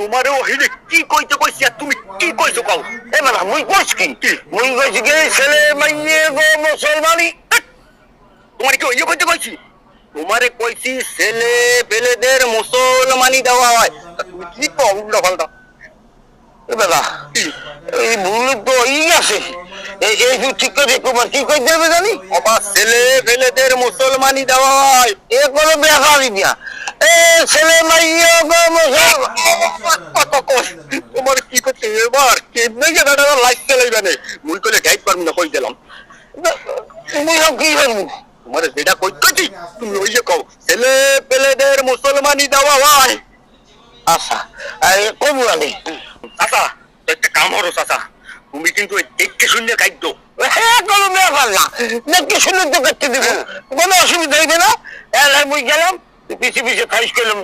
তোমারে ওহিলে কি কইতে কইছি আর তুমি কি কইছো কও? এ বাবা মুই কইছ কি মুই কইছি কি ছেলে মাইয়ে গো মুসলমানি। তোমার কি ওই কইতে কইছি? তোমারে কইছি ছেলে পেলেদের মুসলমানি দেওয়া হয়, তা তুমি কি কও উল্টা পাল্টা? এ বাবা এই ভুল তো ই আছে, এই এই ঠিক করে তোমার কি কই দেবে জানি আবার ছেলে পেলেদের মুসলমানি দেওয়া হয়। এ কোনো ব্যাপারই না। এ ছেলে মাইয়ে গো মুসলমান তোমার কি করতে এবার কেমনে যে দাদা লাইট চালাইবে না, মুই কইলে গাইড পারবি না, কই দিলাম। তুমি সব কি করবো? তোমার যেটা কইতেছি তুমি ওই যে কও ছেলে পেলেদের মুসলমানি দেওয়া হয়। আচ্ছা আর কবু আনি চাচা একটা কাম হলো চাচা, তুমি কিন্তু দেখতে শুনলে খাদ্য হ্যাঁ কোনো ব্যাপার না, দেখতে শুনে তো করতে দেবো, কোনো অসুবিধা হইবে না। মুই গেলাম পিছিয়ে পিছিয়ে খাইস করলাম।